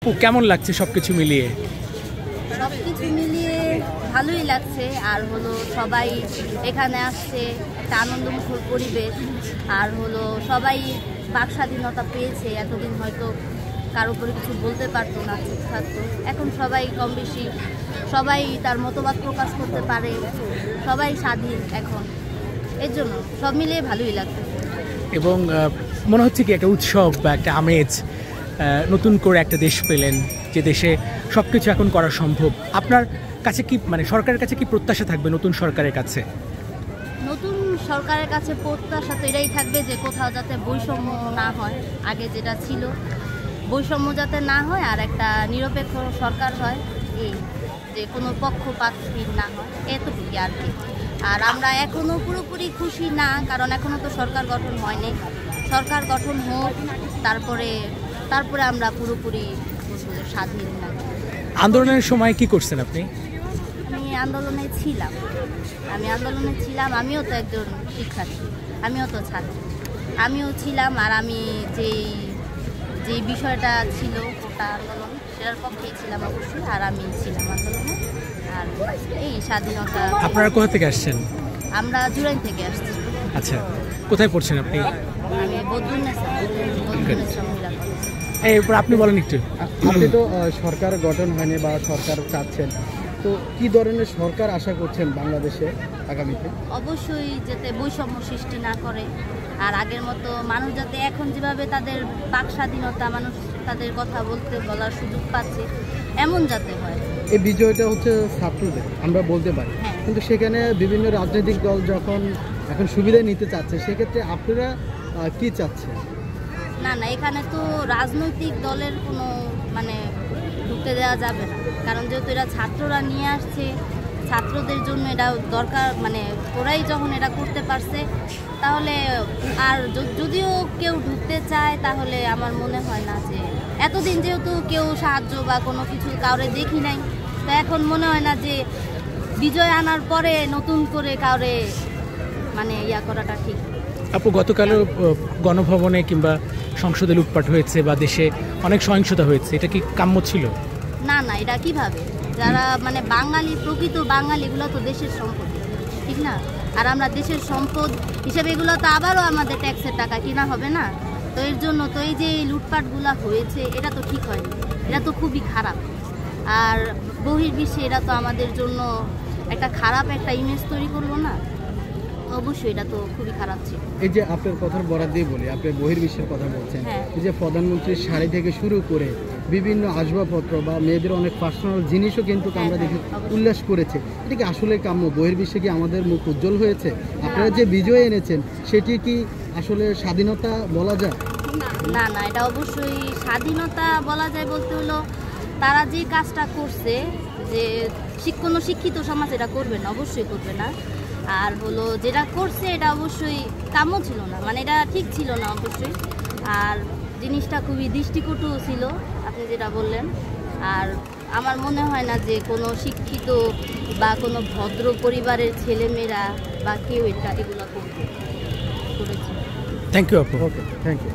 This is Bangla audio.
আপু কেমন লাগছে সবকিছু মিলিয়ে? সবকিছু মিলিয়ে ভালোই লাগছে। আর হলো সবাই এখানে আসছে, একটা আনন্দমুখর পরিবেশ। আর হলো সবাই বাক স্বাধীনতা পেয়েছে। এতদিন হয়তো কারো উপরে কিছু বলতে পারতো না, চুপ থাকতো। এখন সবাই কম বেশি সবাই তার মতবাদ প্রকাশ করতে পারে, সবাই স্বাধীন এখন। এর জন্য সব মিলিয়ে ভালোই লাগছে। এবং মনে হচ্ছে কি একটা উৎসব বা একটা আমেজ, নতুন করে একটা দেশ পেলেন, যে দেশে সব কিছু এখন করা সম্ভব। আপনার কাছে কি মানে সরকারের কাছে কি প্রত্যাশা থাকবে নতুন সরকারের কাছে? নতুন সরকারের কাছে প্রত্যাশা তো এটাই থাকবে যে কোথাও যাতে বৈষম্য না হয়, আগে যেটা ছিল বৈষম্য যাতে না হয়, আর একটা নিরপেক্ষ সরকার হয়, এই যে কোনো পক্ষপাতহীন না হয়, এতটুকুই আর কি। আর আমরা এখনও পুরোপুরি খুশি না, কারণ এখনও তো সরকার গঠন হয়নি। সরকার গঠন হোক, তারপরে আমরা পুরোপুরি স্বাধীন না। আন্দোলনের সময় কি করছেন আপনি? আমি আন্দোলনে ছিলাম। আমিও তো একজন শিক্ষার্থী, আমিও তো ছাত্রী, আমিও ছিলাম। আর আমি যেই বিষয়টা ছিল কোটা আন্দোলন, সেটার পক্ষেই ছিলাম অবশ্যই। আর আমি ছিলাম আন্দোলনে। আর এই স্বাধীনতা। আপনারা কোথা থেকে আসছেন? আমরা জুরাইন থেকে আসছি। আচ্ছা, কোথায় পড়ছেন আপনি? আমি বদরুন্নেসা মহিলা কলেজ। এরপর আপনি বলেন একটু। আপনি তো সরকার গঠন হয়নি বা সরকার চাচ্ছেন, তো কি ধরনের সরকার আশা করছেন বাংলাদেশে আগামীতে? অবশ্যই যাতে বৈষম্য সৃষ্টি না করে, আর আগের মতো মানুষ যাতে এখন যেভাবে তাদের বাক স্বাধীনতা, মানুষ তাদের কথা বলার সুযোগ পাচ্ছে, এমন যাতে হয়। এই বিজয়টা হচ্ছে ছাত্রদের, আমরা বলতে পারি। হ্যাঁ। কিন্তু সেখানে বিভিন্ন রাজনৈতিক দল যখন এখন সুবিধা নিতে চাচ্ছে, সেক্ষেত্রে আপনারা কি চাচ্ছেন? না, এখানে তো রাজনৈতিক দলের কোনো ঢুকতে দেওয়া যাবে না, কারণ যেহেতু এরা ছাত্ররা নিয়ে আসছে, ছাত্রদের জন্য এটা দরকার। ওরাই যখন এটা করতে পারছে, তাহলে আর যদিও কেউ ঢুকতে চায়, তাহলে আমার মনে হয় না যে এতদিন যেহেতু কেউ সাহায্য বা কোনো কিছু কাউরে দেখি নাই, তো এখন মনে হয় না যে বিজয় আনার পরে নতুন করে কাউরে ইয়া করাটা ঠিক। আপু, গতকালও গণভবনে কিংবা সংসদে লুটপাট হয়েছে বা দেশে অনেক সহিংসতা হয়েছে, এটা কি কাম্য ছিল? না, এটা কিভাবে? যারা বাঙালি, প্রকৃত বাঙালিগুলো তো দেশের সম্পদ, ঠিক না? আর আমরা দেশের সম্পদ হিসেবে এগুলো তো আবারও আমাদের ট্যাক্সের টাকা কিনা হবে না? তো এর জন্য তো এই যে লুটপাটগুলো হয়েছে, এটা তো ঠিক হয়নি, এটা তো খুবই খারাপ। আর বহির্বিশ্বে এটা তো আমাদের জন্য একটা খারাপ একটা ইমেজ তৈরি করলো না? অবশ্যই এটা তো খুবই খারাপ ছিল। এই যে আপনার কথার বরাদ দিয়ে বলি, আপনি বহির্বিশ্বের কথা বলছেন, হ্যাঁ। এই যে প্রধানমন্ত্রীর শাড়ি থেকে শুরু করে বিভিন্ন আসবাবপত্র বা মেয়েদের অনেক পার্সোনাল জিনিসও কিন্তু আমরা দেখি উল্লাস করেছে। এটা কি আসলে কাম্য? বহির্বিশ্বে কি আমাদের মুখ উজ্জ্বল হয়েছে? আপনারা যে বিজয় এনেছেন, সেটি কি আসলে স্বাধীনতা বলা যায়? না, এটা অবশ্যই স্বাধীনতা বলা যায় বলতে হলো তারা যে কাজটা করছে, যে কোনো শিক্ষিত সমাজ এটা করবে না, অবশ্যই করবে না। আর হলো যেটা করছে এটা অবশ্যই কাম্য ছিল না, এটা ঠিক ছিল না অবশ্যই। আর জিনিসটা খুবই দৃষ্টিকটু ছিল, আপনি যেটা বললেন। আর আমার মনে হয় না যে কোনো শিক্ষিত বা কোনো ভদ্র পরিবারের ছেলেমেয়েরা বা কেউ এগুলো করেছে। থ্যাংক ইউ আপু। ওকে, থ্যাংক ইউ।